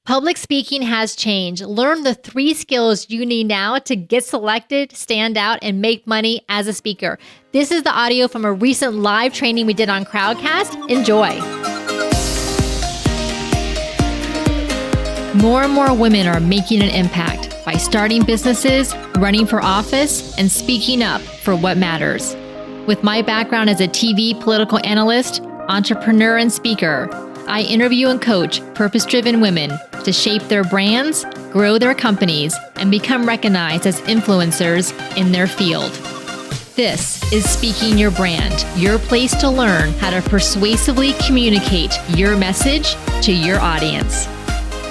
Public speaking has changed. Learn the 3 skills you need now to get selected, stand out, and make money as a speaker. This is the audio from a recent live training we did on Crowdcast. Enjoy. More and more women are making an impact by starting businesses, running for office, and speaking up for what matters. With my background as a TV political analyst, entrepreneur, and speaker, I interview and coach purpose-driven women to shape their brands, grow their companies, and become recognized as influencers in their field. This is Speaking Your Brand, your place to learn how to persuasively communicate your message to your audience.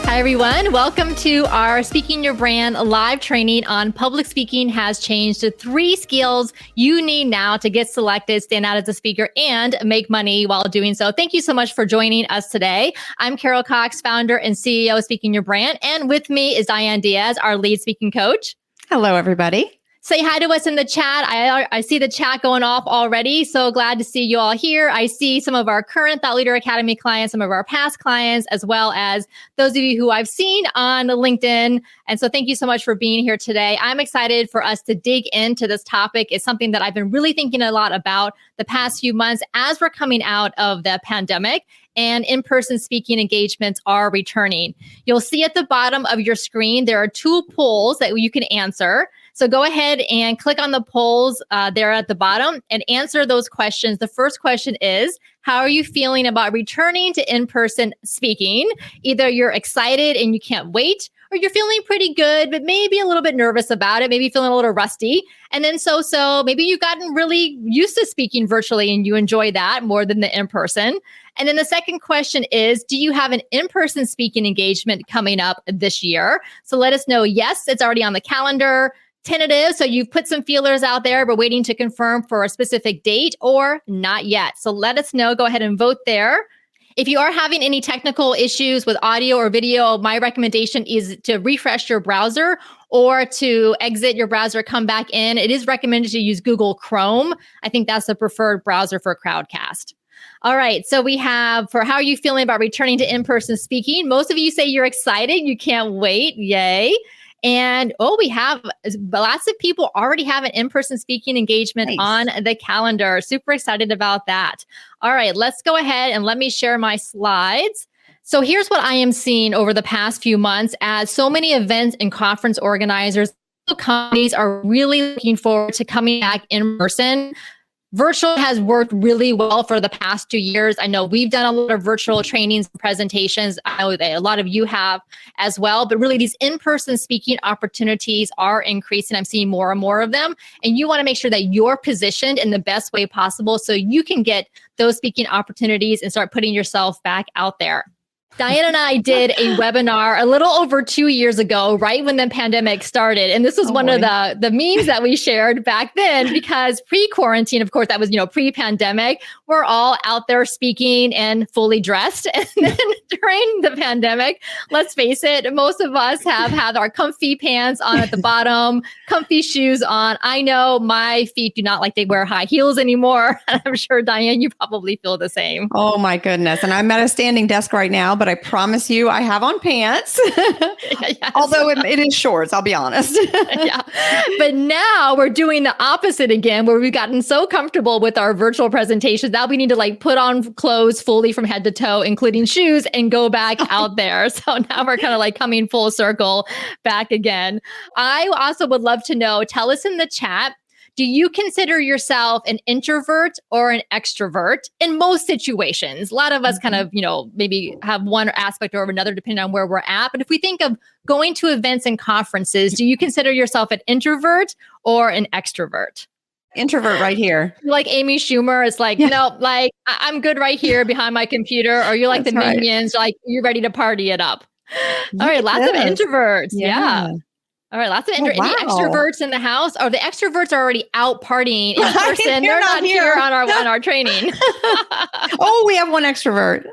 Hi, everyone. Welcome to our Speaking Your Brand live training on public speaking has changed to 3 skills you need now to get selected, stand out as a speaker, and make money while doing so. Thank you so much for joining us today. I'm Carol Cox, founder and CEO of Speaking Your Brand. And with me is Diane Diaz, our lead speaking coach. Hello, everybody. Say hi to us in the chat. I see the chat going off already. So glad to see you all here. I see some of our current Thought Leader Academy clients, some of our past clients, as well as those of you who I've seen on LinkedIn. And so thank you so much for being here today. I'm excited for us to dig into this topic. It's something that I've been really thinking a lot about the past few months as we're coming out of the pandemic and in-person speaking engagements are returning. You'll see at the bottom of your screen, there are 2 polls that you can answer. So go ahead and click on the polls there at the bottom and answer those questions. The first question is, how are you feeling about returning to in-person speaking? Either you're excited and you can't wait, or you're feeling pretty good, but maybe a little bit nervous about it, maybe feeling a little rusty. And then so maybe you've gotten really used to speaking virtually and you enjoy that more than the in-person. And then the second question is, do you have an in-person speaking engagement coming up this year? So let us know, yes, it's already on the calendar. Tentative, so you've put some feelers out there, but waiting to confirm for a specific date, or not yet. So let us know. Go ahead and vote there. If you are having any technical issues with audio or video, my recommendation is to refresh your browser or to exit your browser, come back in. It is recommended to use Google Chrome. I think that's the preferred browser for Crowdcast. All right. So we have, for how are you feeling about returning to in-person speaking? Most of you say you're excited. You can't wait. Yay. And we have lots of people already have an in-person speaking engagement on the calendar. Super excited about that. All right, let's go ahead and let me share my slides. So here's what I am seeing over the past few months as so many events and conference organizers, companies are really looking forward to coming back in person. Virtual has worked really well for the past 2 years. I know we've done a lot of virtual trainings and presentations. I know that a lot of you have as well, but really these in-person speaking opportunities are increasing. I'm seeing more and more of them. And you want to make sure that you're positioned in the best way possible so you can get those speaking opportunities and start putting yourself back out there. Diane and I did a webinar a little over 2 years ago, right when the pandemic started. And this was one of the memes that we shared back then, because pre-quarantine, of course, that was, pre-pandemic, we're all out there speaking and fully dressed. And then during the pandemic, let's face it, most of us have had our comfy pants on at the bottom, comfy shoes on. I know my feet do not like they wear high heels anymore. And I'm sure, Diane, you probably feel the same. Oh, my goodness. And I'm at a standing desk right now, but I promise you I have on pants, yes. Although it is shorts, I'll be honest. Yeah. But now we're doing the opposite again, where we've gotten so comfortable with our virtual presentations. Now we need to put on clothes fully from head to toe, including shoes, and go back out there. So now we're kind of coming full circle back again. I also would love to know, tell us in the chat, do you consider yourself an introvert or an extrovert in most situations? A lot of us kind of, maybe have one aspect or another depending on where we're at. But if we think of going to events and conferences, do you consider yourself an introvert or an extrovert? Introvert right here. Like Amy Schumer, it's I'm good right here behind my computer. Or you're like the minions, you're ready to party it up. All right, lots of introverts. Yeah. All right, lots of any extroverts in the house. Oh, the extroverts are already out partying in person. They're not here on our training. Oh, we have one extrovert.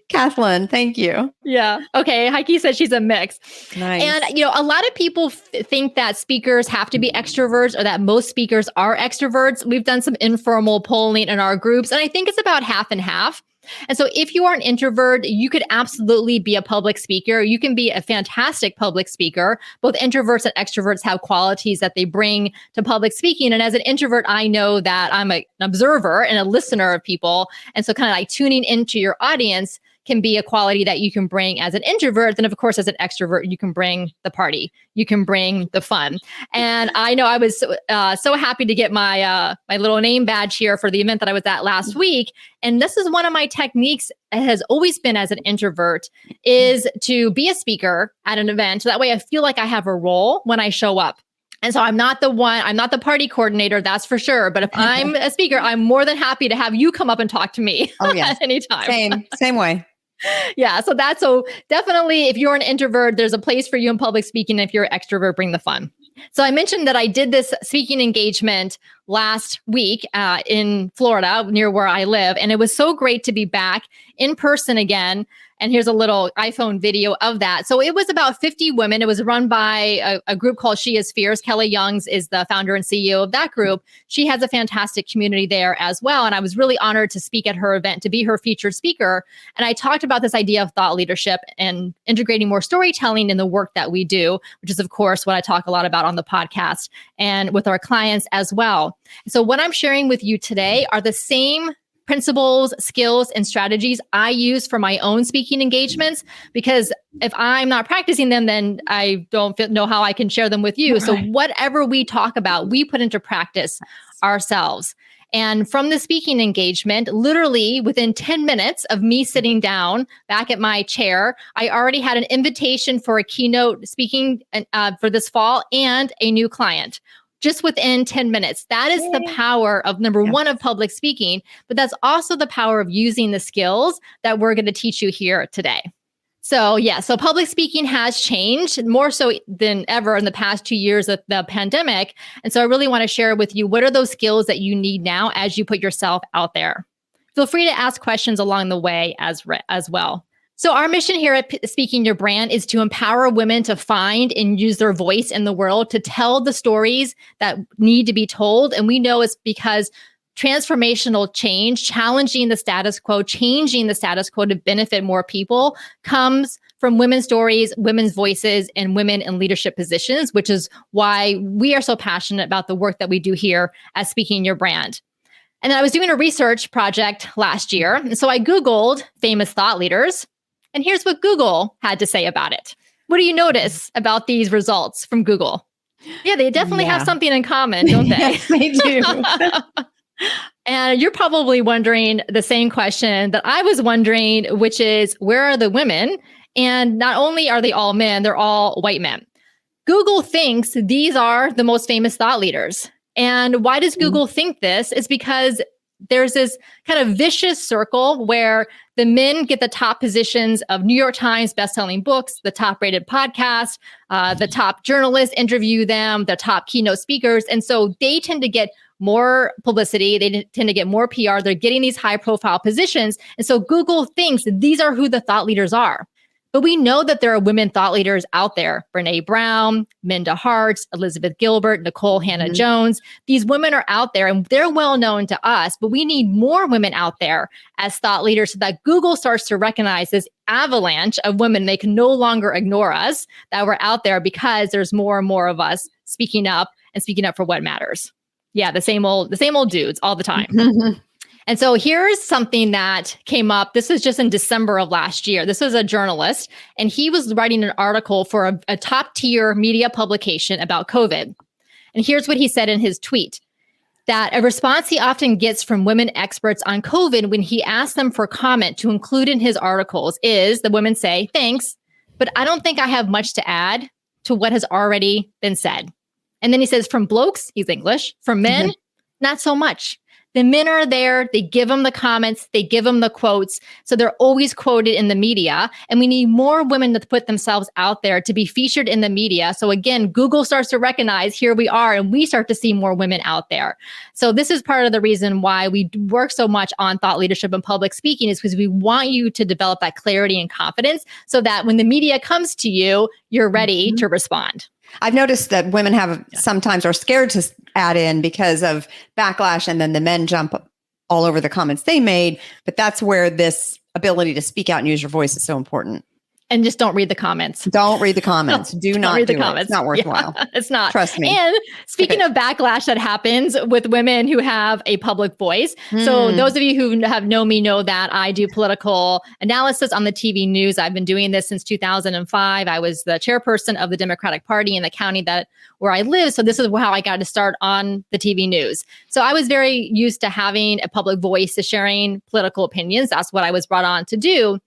Kathleen, thank you. Yeah. Okay. Heike says she's a mix. Nice. And, a lot of people think that speakers have to be extroverts or that most speakers are extroverts. We've done some informal polling in our groups, and I think it's about half and half. And so if you are an introvert, you could absolutely be a public speaker. You can be a fantastic public speaker. Both introverts and extroverts have qualities that they bring to public speaking. And as an introvert, I know that I'm an observer and a listener of people. And so kind of like tuning into your audience can be a quality that you can bring as an introvert. Then, of course, as an extrovert, you can bring the party, you can bring the fun. And I know I was so happy to get my my little name badge here for the event that I was at last week. And this is one of my techniques. It has always been as an introvert is to be a speaker at an event. So that way I feel like I have a role when I show up. And so I'm not the party coordinator, that's for sure. But if I'm a speaker, I'm more than happy to have you come up and talk to me at any time. Same way. Yeah. So definitely if you're an introvert, there's a place for you in public speaking. If you're an extrovert, bring the fun. So I mentioned that I did this speaking engagement last week in Florida, near where I live. And it was so great to be back in person again. And here's a little iPhone video of that. So it was about 50 women. It was run by a group called She Is Fierce. Kelly Youngs is the founder and CEO of that group. She has a fantastic community there as well. And I was really honored to speak at her event, to be her featured speaker. And I talked about this idea of thought leadership and integrating more storytelling in the work that we do, which is, of course, what I talk a lot about on the podcast and with our clients as well. So what I'm sharing with you today are the same principles, skills, and strategies I use for my own speaking engagements, because if I'm not practicing them, then I don't know how I can share them with you. Right. So whatever we talk about, we put into practice ourselves. And from the speaking engagement, literally within 10 minutes of me sitting down back at my chair, I already had an invitation for a keynote speaking for this fall and a new client. Just within 10 minutes. That is the power of number one of public speaking, but that's also the power of using the skills that we're going to teach you here today. So public speaking has changed more so than ever in the past 2 years of the pandemic. And so I really want to share with you, what are those skills that you need now as you put yourself out there? Feel free to ask questions along the way as well. So our mission here at Speaking Your Brand is to empower women to find and use their voice in the world, to tell the stories that need to be told. And we know it's because transformational change, challenging the status quo, changing the status quo to benefit more people comes from women's stories, women's voices, and women in leadership positions, which is why we are so passionate about the work that we do here at Speaking Your Brand. And then I was doing a research project last year. And so I Googled famous thought leaders. And here's what Google had to say about it. What do you notice about these results from Google? Yeah, they definitely have something in common, don't they? Yes, they do. And you're probably wondering the same question that I was wondering, which is, where are the women? And not only are they all men, they're all white men. Google thinks these are the most famous thought leaders. And why does Google think this? It's because there's this kind of vicious circle where the men get the top positions of New York Times bestselling books, the top rated podcast, the top journalists interview them, the top keynote speakers. And so they tend to get more publicity. They tend to get more PR. They're getting these high profile positions. And so Google thinks these are who the thought leaders are. But we know that there are women thought leaders out there. Brene Brown, Minda Harts, Elizabeth Gilbert, Nicole Hannah-Jones. These women are out there and they're well known to us, but we need more women out there as thought leaders so that Google starts to recognize this avalanche of women. They can no longer ignore us, that we're out there, because there's more and more of us speaking up for what matters. Yeah, the same old dudes all the time. And so here's something that came up. This was just in December of last year. This was a journalist, and he was writing an article for a top tier media publication about COVID. And here's what he said in his tweet, that a response he often gets from women experts on COVID when he asks them for comment to include in his articles is the women say, "Thanks, but I don't think I have much to add to what has already been said." And then he says, from blokes, he's English, from men, not so much. The men are there, they give them the comments, they give them the quotes. So they're always quoted in the media. And we need more women to put themselves out there to be featured in the media. So again, Google starts to recognize, here we are, and we start to see more women out there. So this is part of the reason why we work so much on thought leadership and public speaking, is because we want you to develop that clarity and confidence so that when the media comes to you, you're ready to respond. I've noticed that women have sometimes are scared to add in because of backlash, and then the men jump all over the comments they made. But that's where this ability to speak out and use your voice is so important. And just don't read the comments. Don't read the comments. Do not read the comments. It's not worthwhile. Yeah, it's not. Trust me. And speaking of backlash that happens with women who have a public voice. So those of you who have known me know that I do political analysis on the TV news. I've been doing this since 2005. I was the chairperson of the Democratic Party in the county where I live. So this is how I got to start on the TV news. So I was very used to having a public voice, to sharing political opinions. That's what I was brought on to do.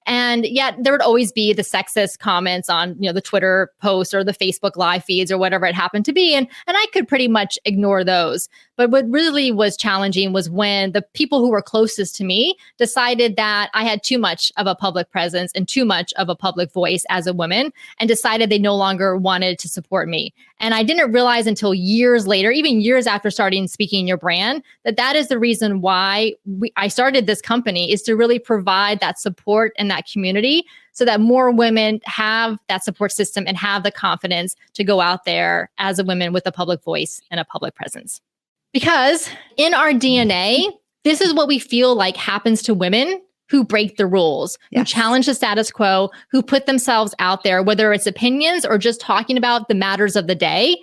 And yet there would always be the sexist comments on, the Twitter posts or the Facebook live feeds or whatever it happened to be. And I could pretty much ignore those. But what really was challenging was when the people who were closest to me decided that I had too much of a public presence and too much of a public voice as a woman, and decided they no longer wanted to support me. And I didn't realize until years later, even years after starting Speaking Your Brand, that is the reason why I started this company, is to really provide that support and that community so that more women have that support system and have the confidence to go out there as a woman with a public voice and a public presence. Because in our DNA, this is what we feel like happens to women who break the rules, who challenge the status quo, who put themselves out there, whether it's opinions or just talking about the matters of the day.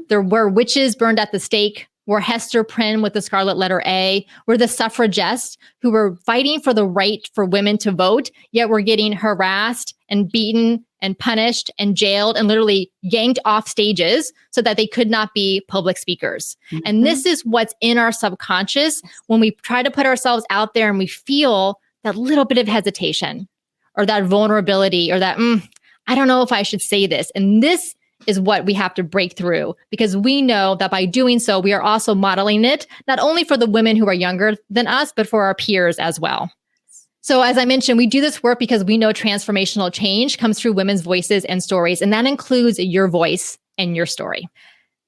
There were witches burned at the stake. We're Hester Prynne with the scarlet letter A. We're the suffragists who were fighting for the right for women to vote, yet we're getting harassed and beaten and punished and jailed and literally yanked off stages so that they could not be public speakers. And this is what's in our subconscious when we try to put ourselves out there and we feel that little bit of hesitation or that vulnerability or that, I don't know if I should say this. And this is what we have to break through, because we know that by doing so, we are also modeling it not only for the women who are younger than us, but for our peers as well. So as I mentioned, we do this work because we know transformational change comes through women's voices and stories, and that includes your voice and your story.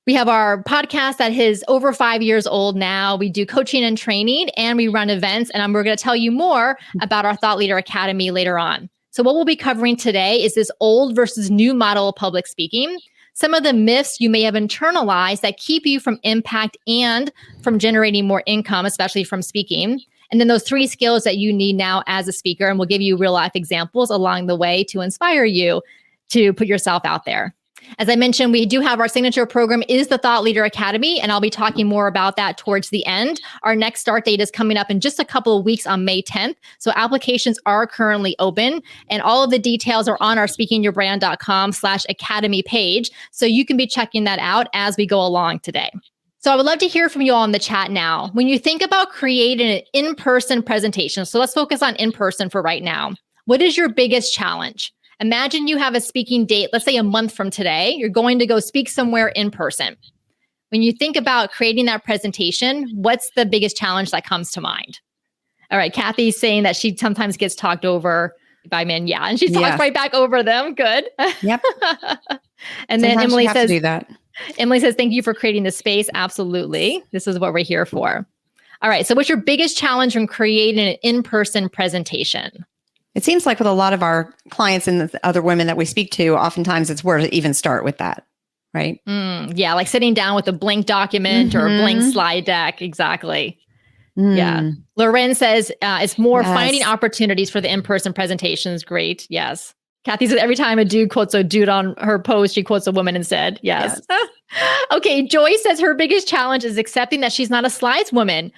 We have our podcast that is over 5 years old now. We do coaching and training, and we run events, and we're going to tell you more about our Thought Leader Academy later on. So what we'll be covering today is this old versus new model of public speaking, some of the myths you may have internalized that keep you from impact and from generating more income, especially from speaking. And then those 3 skills that you need now as a speaker, and we'll give you real life examples along the way to inspire you to put yourself out there. As I mentioned, we do have our signature program is the Thought Leader Academy, and I'll be talking more about that towards the end. Our next start date is coming up in just a couple of weeks on May 10th. So applications are currently open, and all of the details are on our speakingyourbrand.com/academy page. So you can be checking that out as we go along today. So I would love to hear from you all in the chat now. When you think about creating an in-person presentation, so let's focus on in-person for right now. What is your biggest challenge? Imagine you have a speaking date, let's say a month from today, you're going to go speak somewhere in person. When you think about creating that presentation, what's the biggest challenge that comes to mind? All right, Kathy's saying that she sometimes gets talked over by men. Yeah, and she talks right back over them. Good. Yep. And then Emily says, do that. Emily says, thank you for creating the space. Absolutely. This is what we're here for. All right. So what's your biggest challenge from creating an in-person presentation? It seems like with a lot of our clients and the other women that we speak to, oftentimes it's where to even start with that, right? Yeah, like sitting down with a blank document or a blank slide deck. Exactly. Yeah. Loren says it's more finding opportunities for the in-person presentations. Great. Yes. Kathy says every time a dude quotes a dude on her post, she quotes a woman instead. Yes. Okay. Joy says her biggest challenge is accepting that she's not a slides woman.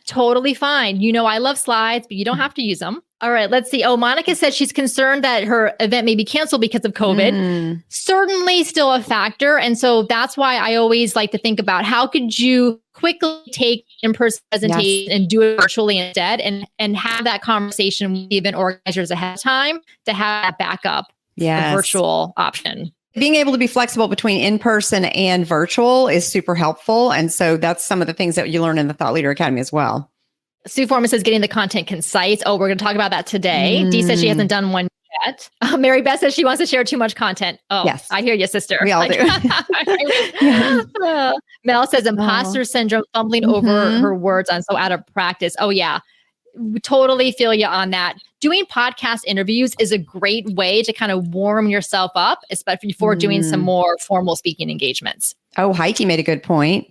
Totally fine. I love slides, but you don't have to use them. All right, let's see. Oh, Monica said she's concerned that her event may be canceled because of COVID. Certainly still a factor. And so that's why I always like to think about how could you quickly take in-person presentation and do it virtually instead and have that conversation with the event organizers ahead of time to have that backup, the virtual option. Being able to be flexible between in-person and virtual is super helpful. And so that's some of the things that you learn in the Thought Leader Academy as well. Sue Foreman says getting the content concise. Oh, we're going to talk about that today. Dee says she hasn't done one yet. Mary Beth says she wants to share too much content. Oh, yes. I hear you, sister. We all do. Mel says imposter syndrome, fumbling over her words. I'm so out of practice. Oh, yeah. We totally feel you on that. doing podcast interviews is a great way to kind of warm yourself up, especially before doing some more formal speaking engagements. Oh, Heike made a good point.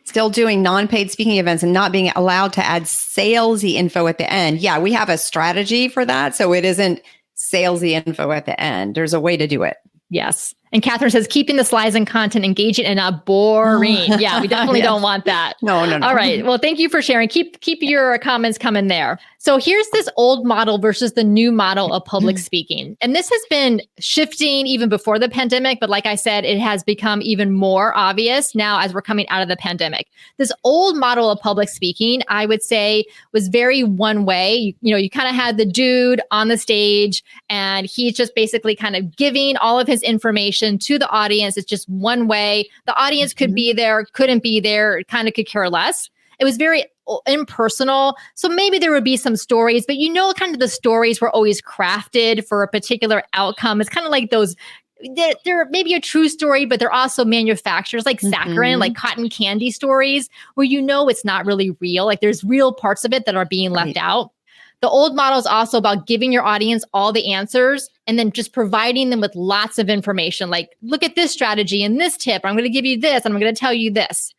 Still doing non-paid speaking events and not being allowed to add salesy info at the end. Yeah, we have a strategy for that. So it isn't salesy info at the end. There's a way to do it. Yes. And Catherine says, keeping the slides and content engaging and not boring. Yeah, we definitely don't want that. No. All right. Well, thank you for sharing. Keep your comments coming there. So here's this old model versus the new model of public speaking. And this has been shifting even before the pandemic. But like I said, it has become even more obvious now as we're coming out of the pandemic. This old model of public speaking, I would say, was very one way. You kind of had the dude on the stage and he's just basically kind of giving all of his information to the audience. It's just one way. The audience could be there, couldn't be there, it kind of could care less. It was very impersonal. So maybe there would be some stories, but kind of the stories were always crafted for a particular outcome. It's kind of like those, they're maybe a true story, but they're also manufacturers like saccharin, like cotton candy stories, where it's not really real. Like there's real parts of it that are being left out. The old model is also about giving your audience all the answers and then just providing them with lots of information. Like, look at this strategy and this tip. I'm going to give you this. And I'm going to tell you this.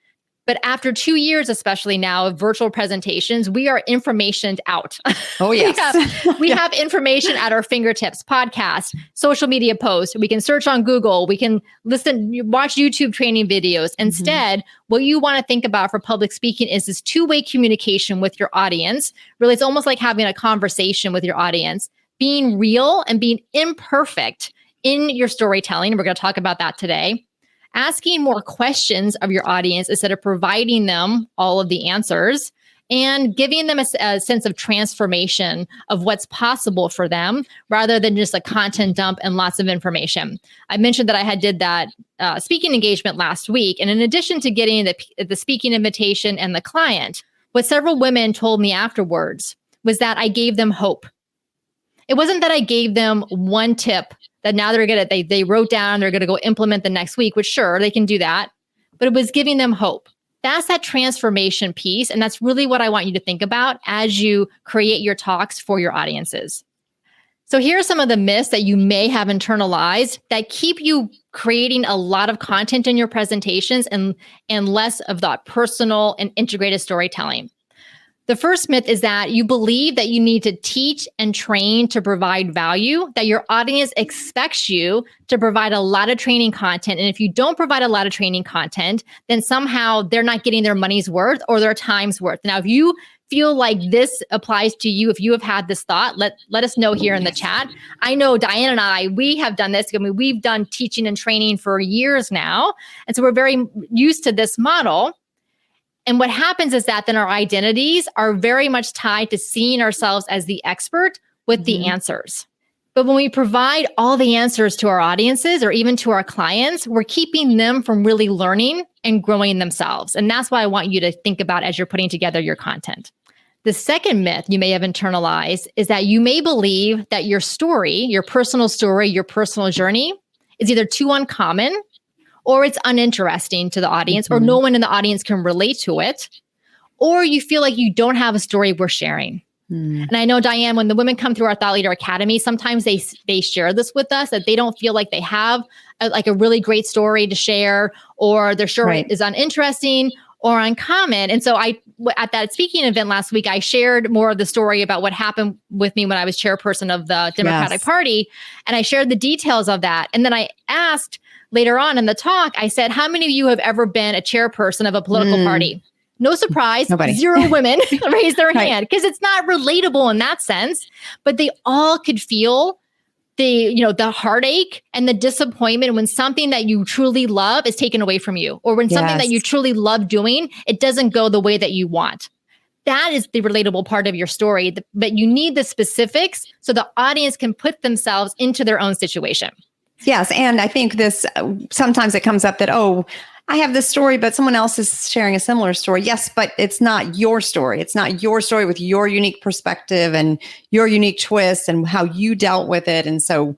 But after 2 years, especially now of virtual presentations, we are informationed out. Oh, yes. we have information at our fingertips, podcasts, social media posts. We can search on Google. We can watch YouTube training videos. Instead, what you want to think about for public speaking is this two-way communication with your audience. Really, it's almost like having a conversation with your audience, being real and being imperfect in your storytelling. We're going to talk about that today. Asking more questions of your audience instead of providing them all of the answers, and giving them a sense of transformation of what's possible for them rather than just a content dump and lots of information. I mentioned that I did that speaking engagement last week. And in addition to getting the speaking invitation and the client, what several women told me afterwards was that I gave them hope. It wasn't that I gave them one tip that now they wrote down, they're going to go implement the next week, which sure, they can do that. But it was giving them hope. That's that transformation piece. And that's really what I want you to think about as you create your talks for your audiences. So here are some of the myths that you may have internalized that keep you creating a lot of content in your presentations and less of that personal and integrated storytelling. The first myth is that you believe that you need to teach and train to provide value, that your audience expects you to provide a lot of training content. And if you don't provide a lot of training content, then somehow they're not getting their money's worth or their time's worth. Now, if you feel like this applies to you, if you have had this thought, let us know here in the chat. I know Diane and we have done this. I mean, we've done teaching and training for years now. And so we're very used to this model. And what happens is that then our identities are very much tied to seeing ourselves as the expert with the answers. But when we provide all the answers to our audiences or even to our clients, we're keeping them from really learning and growing themselves. And that's what I want you to think about as you're putting together your content. The second myth you may have internalized is that you may believe that your story, your personal journey is either too uncommon or it's uninteresting to the audience, or no one in the audience can relate to it, or you feel like you don't have a story worth sharing. And I know, Diane, when the women come through our Thought Leader Academy, sometimes they share this with us, that they don't feel like they have a really great story to share, or their story is uninteresting or uncommon. And so at that speaking event last week, I shared more of the story about what happened with me when I was chairperson of the Democratic Party. And I shared the details of that. And then I asked later on in the talk, I said, how many of you have ever been a chairperson of a political party? No surprise, nobody. 0 women raised their hand, because it's not relatable in that sense, but they all could feel the heartache and the disappointment when something that you truly love is taken away from you, or when something that you truly love doing, it doesn't go the way that you want. That is the relatable part of your story, but you need the specifics so the audience can put themselves into their own situation. Yes. And I think this, sometimes it comes up that, I have this story, but someone else is sharing a similar story. Yes, but it's not your story. It's not your story with your unique perspective and your unique twist and how you dealt with it. And so,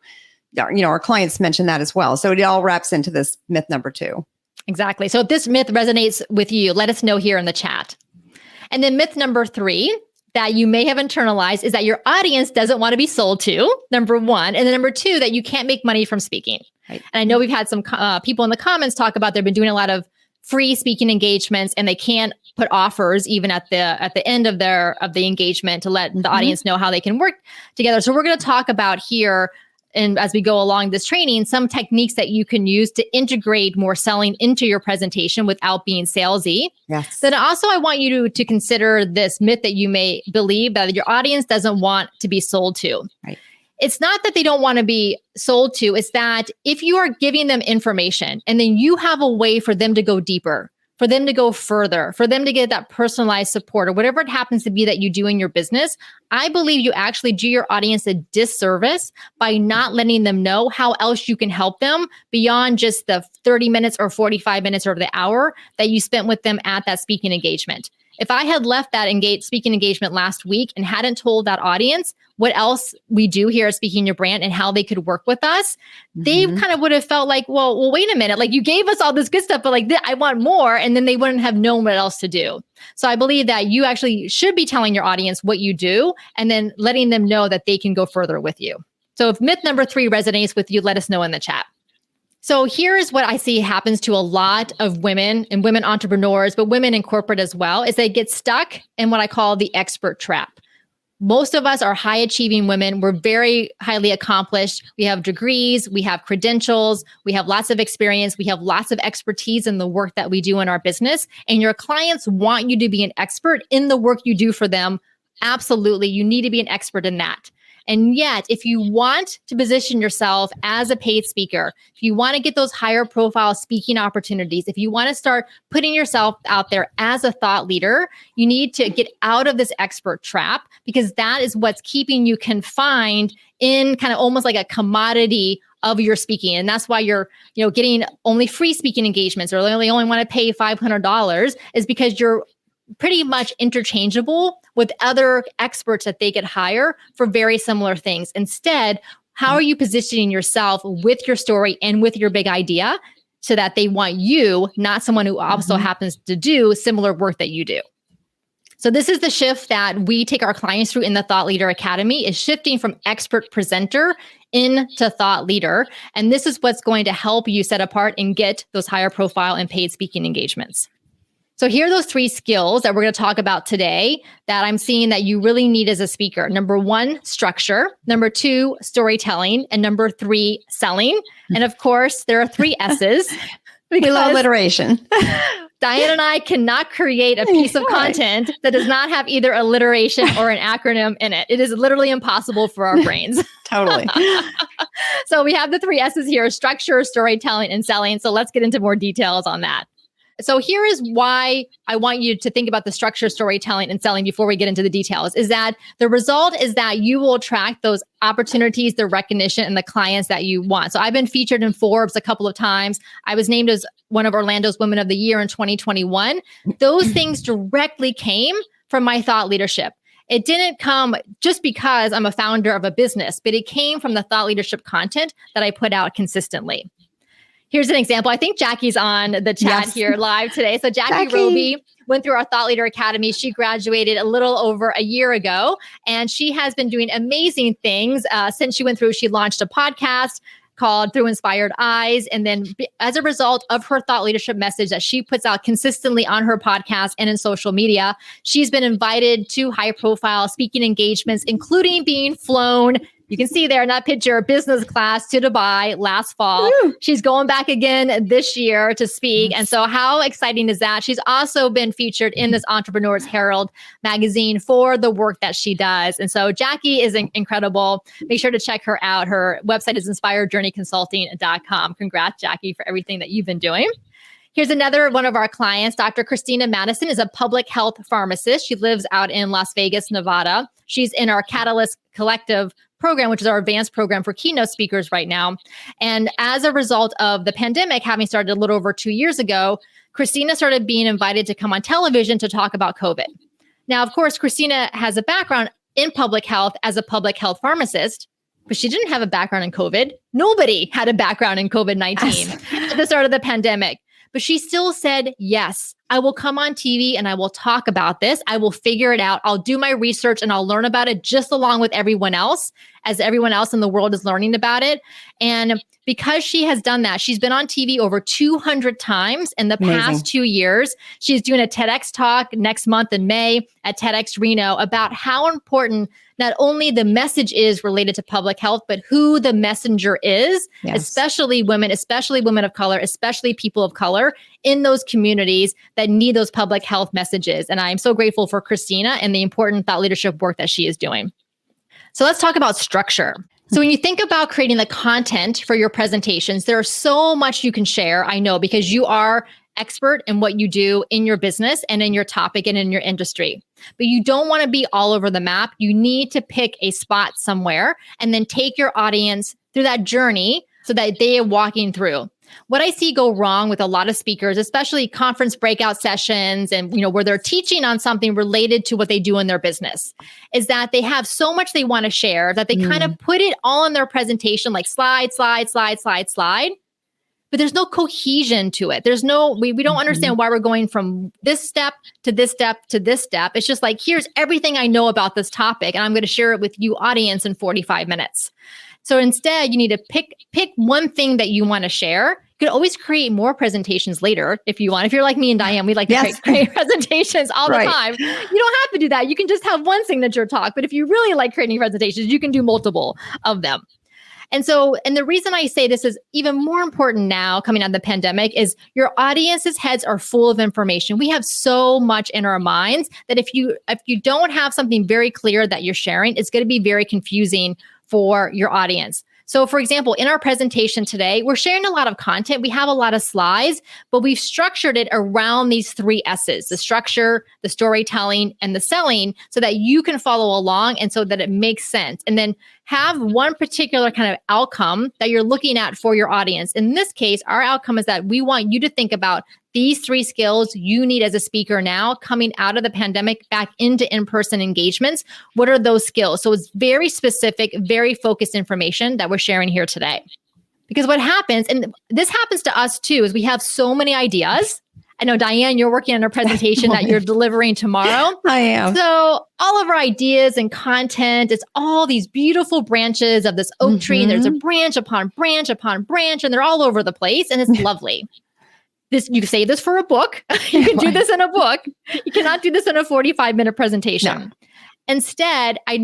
our clients mention that as well. So it all wraps into this myth number 2. Exactly. So if this myth resonates with you, let us know here in the chat. And then myth number 3, that you may have internalized is that your audience doesn't want to be sold to, number one. And then number two, that you can't make money from speaking. Right. And I know we've had some people in the comments talk about they've been doing a lot of free speaking engagements and they can't put offers even at the end of the engagement to let the audience know how they can work together. So we're going to talk about here, and as we go along this training, some techniques that you can use to integrate more selling into your presentation without being salesy. Yes. Then also, I want you to consider this myth that you may believe that your audience doesn't want to be sold to. Right. It's not that they don't want to be sold to. It's that if you are giving them information and then you have a way for them to go deeper, for them to go further, for them to get that personalized support or whatever it happens to be that you do in your business, I believe you actually do your audience a disservice by not letting them know how else you can help them beyond just the 30 minutes or 45 minutes or the hour that you spent with them at that speaking engagement. If I had left that speaking engagement last week and hadn't told that audience what else we do here at Speaking Your Brand and how they could work with us, they kind of would have felt like, well, wait a minute, like you gave us all this good stuff, but like I want more. And then they wouldn't have known what else to do. So I believe that you actually should be telling your audience what you do and then letting them know that they can go further with you. So if myth number 3 resonates with you, let us know in the chat. So here's what I see happens to a lot of women and women entrepreneurs, but women in corporate as well, is they get stuck in what I call the expert trap. Most of us are high achieving women. We're very highly accomplished. We have degrees, we have credentials, we have lots of experience, we have lots of expertise in the work that we do in our business. And your clients want you to be an expert in the work you do for them. Absolutely. You need to be an expert in that. And yet, if you want to position yourself as a paid speaker, if you want to get those higher profile speaking opportunities, if you want to start putting yourself out there as a thought leader, you need to get out of this expert trap because that is what's keeping you confined in kind of almost like a commodity of your speaking. And that's why you're, getting only free speaking engagements or only want to pay $500 is because you're pretty much interchangeable with other experts that they could hire for very similar things. Instead, how are you positioning yourself with your story and with your big idea so that they want you, not someone who also happens to do similar work that you do? So this is the shift that we take our clients through in the Thought Leader Academy, is shifting from expert presenter into thought leader. And this is what's going to help you set apart and get those higher profile and paid speaking engagements. So here are those 3 skills that we're going to talk about today that I'm seeing that you really need as a speaker. Number 1, structure. Number 2, storytelling. And number 3, selling. And of course, there are 3 S's. We love alliteration. Diane and I cannot create a piece of content that does not have either alliteration or an acronym in it. It is literally impossible for our brains. Totally. So we have the 3 S's here: structure, storytelling, and selling. So let's get into more details on that. So here is why I want you to think about the structure, storytelling, and selling before we get into the details, is that the result is that you will attract those opportunities, the recognition, and the clients that you want. So I've been featured in Forbes a couple of times. I was named as one of Orlando's Women of the Year in 2021. Those things directly came from my thought leadership. It didn't come just because I'm a founder of a business, but it came from the thought leadership content that I put out consistently. Here's an example. I think Jackie's on the chat here live today. So Jackie Roby went through our Thought Leader Academy. She graduated a little over a year ago, and she has been doing amazing things since she went through. She launched a podcast called Through Inspired Eyes. And then as a result of her thought leadership message that she puts out consistently on her podcast and in social media, she's been invited to high profile speaking engagements, including being flown. You can see there in that picture, business class to Dubai last fall. Woo! She's going back again this year to speak. And so how exciting is that? She's also been featured in this Entrepreneur's Herald magazine for the work that she does. And so Jackie is incredible. Make sure to check her out. Her website is inspiredjourneyconsulting.com. Congrats, Jackie, for everything that you've been doing. Here's another one of our clients. Dr. Christina Madison is a public health pharmacist. She lives out in Las Vegas, Nevada. She's in our Catalyst Collective program, which is our advanced program for keynote speakers right now. And as a result of the pandemic having started a little over 2 years ago, Christina started being invited to come on television to talk about COVID. Now, of course, Christina has a background in public health as a public health pharmacist, but she didn't have a background in COVID. Nobody had a background in COVID-19 at the start of the pandemic. But she still said, yes, I will come on TV and I will talk about this. I will figure it out. I'll do my research and I'll learn about it just along with everyone else, as everyone else in the world is learning about it. And because she has done that, she's been on TV over 200 times in the past 2 years. She's doing a TEDx talk next month in May at TEDx Reno about how important not only the message is related to public health, but who the messenger is, especially women of color, especially people of color in those communities that need those public health messages. And I'm so grateful for Christina and the important thought leadership work that she is doing. So let's talk about structure. So when you think about creating the content for your presentations, there's so much you can share, I know, because you are expert in what you do in your business and in your topic and in your industry. But you don't want to be all over the map. You need to pick a spot somewhere and then take your audience through that journey so that they are walking through. What I see go wrong with a lot of speakers, especially conference breakout sessions and where they're teaching on something related to what they do in their business, is that they have so much they want to share that they kind of put it all in their presentation, like slide. But there's no cohesion to it. There's no, we don't understand why we're going from this step to this step to this step. It's just like, here's everything I know about this topic, and I'm going to share it with you audience in 45 minutes. So instead, you need to pick one thing that you want to share. You could always create more presentations later if you want. If you're like me and Diane, we like to create presentations all the time. You don't have to do that. You can just have one signature talk. But if you really like creating presentations, you can do multiple of them. And the reason I say this is even more important now coming out of the pandemic is your audience's heads are full of information. We have so much in our minds that if you don't have something very clear that you're sharing, it's going to be very confusing for your audience. So for example, in our presentation today, we're sharing a lot of content. We have a lot of slides, but we've structured it around these 3 S's: the structure, the storytelling, and the selling, so that you can follow along and so that it makes sense. And then have one particular kind of outcome that you're looking at for your audience. In this case, our outcome is that we want you to think about these 3 skills you need as a speaker now coming out of the pandemic back into in-person engagements. What are those skills? So it's very specific, very focused information that we're sharing here today. Because what happens, and this happens to us too, is we have so many ideas. I know, Diane, you're working on a presentation that you're delivering tomorrow. I am. So all of our ideas and content, it's all these beautiful branches of this oak tree. And there's a branch upon branch upon branch, and they're all over the place. And it's lovely. You can say this for a book. You can do this in a book. You cannot do this in a 45-minute presentation. No. Instead, I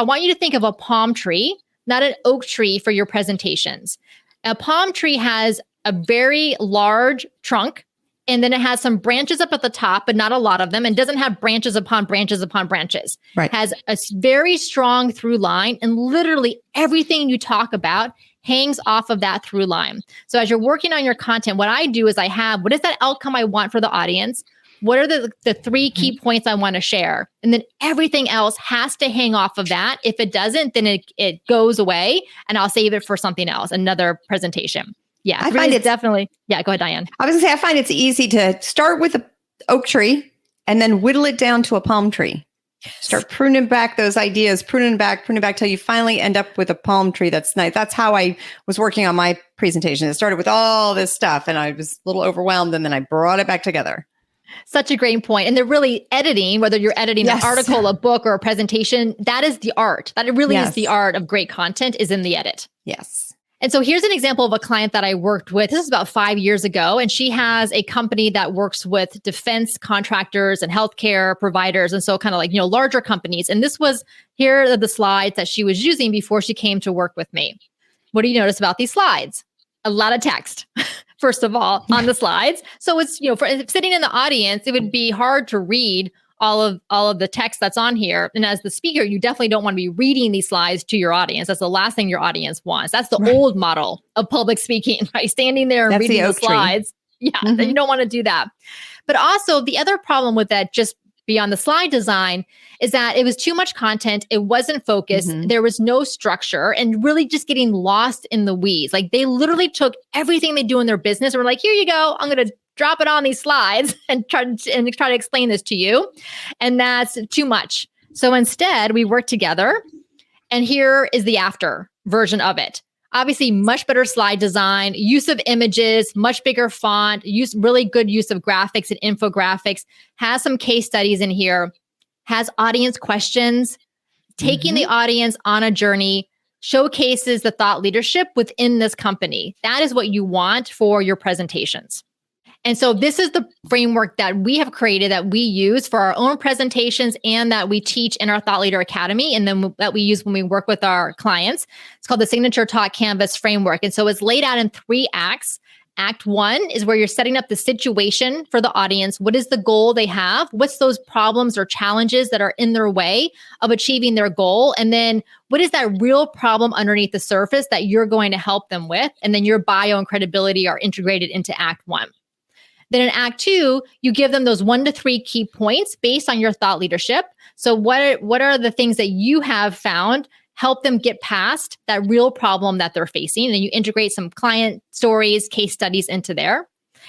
want you to think of a palm tree, not an oak tree, for your presentations. A palm tree has a very large trunk, and then it has some branches up at the top, but not a lot of them, and doesn't have branches upon branches upon branches. Right. Has a very strong through line, and literally everything you talk about hangs off of that through line. So as you're working on your content, what I do is what is that outcome I want for the audience? What are the 3 key points I want to share? And then everything else has to hang off of that. If it doesn't, then it goes away, and I'll save it for something else, another presentation. Yeah, I find it definitely. Yeah, go ahead, Diane. I was going to say, I find it's easy to start with an oak tree and then whittle it down to a palm tree. Start pruning back those ideas, pruning back till you finally end up with a palm tree that's nice. That's how I was working on my presentation. It started with all this stuff and I was a little overwhelmed, and then I brought it back together. Such a great point. And they're really editing, whether you're editing an article, a book, or a presentation, that is the art. That really is the art of great content, is in the edit. Yes. And so here's an example of a client that I worked with. This is about 5 years ago. And she has a company that works with defense contractors and healthcare providers. And so kind of like, larger companies. And here are the slides that she was using before she came to work with me. What do you notice about these slides? A lot of text, first of all, on the slides. So it's, for sitting in the audience, it would be hard to read all of the text that's on here. And as the speaker, you definitely don't want to be reading these slides to your audience. That's the last thing your audience wants. That's the old model of public speaking, right? Standing there and reading the slides. Yeah, you don't want to do that. But also the other problem with that, just beyond the slide design, is that it was too much content. It wasn't focused. There was no structure, and really just getting lost in the weeds. Like they literally took everything they do in their business and were like, here you go. I'm going to drop it on these slides and try to explain this to you. And that's too much. So instead we worked together, and here is the after version of it. Obviously, much better slide design, use of images, much bigger font, really good use of graphics and infographics, has some case studies in here, has audience questions, taking the audience on a journey, showcases the thought leadership within this company. That is what you want for your presentations. And so this is the framework that we have created that we use for our own presentations and that we teach in our Thought Leader Academy and then that we use when we work with our clients. It's called the Signature Talk Canvas Framework. And so it's laid out in 3 acts. Act 1 is where you're setting up the situation for the audience. What is the goal they have? What's those problems or challenges that are in their way of achieving their goal? And then what is that real problem underneath the surface that you're going to help them with? And then your bio and credibility are integrated into Act 1. Then in Act 2, you give them those 1 to 3 key points based on your thought leadership. So what are the things that you have found help them get past that real problem that they're facing? And you integrate some client stories, case studies into there.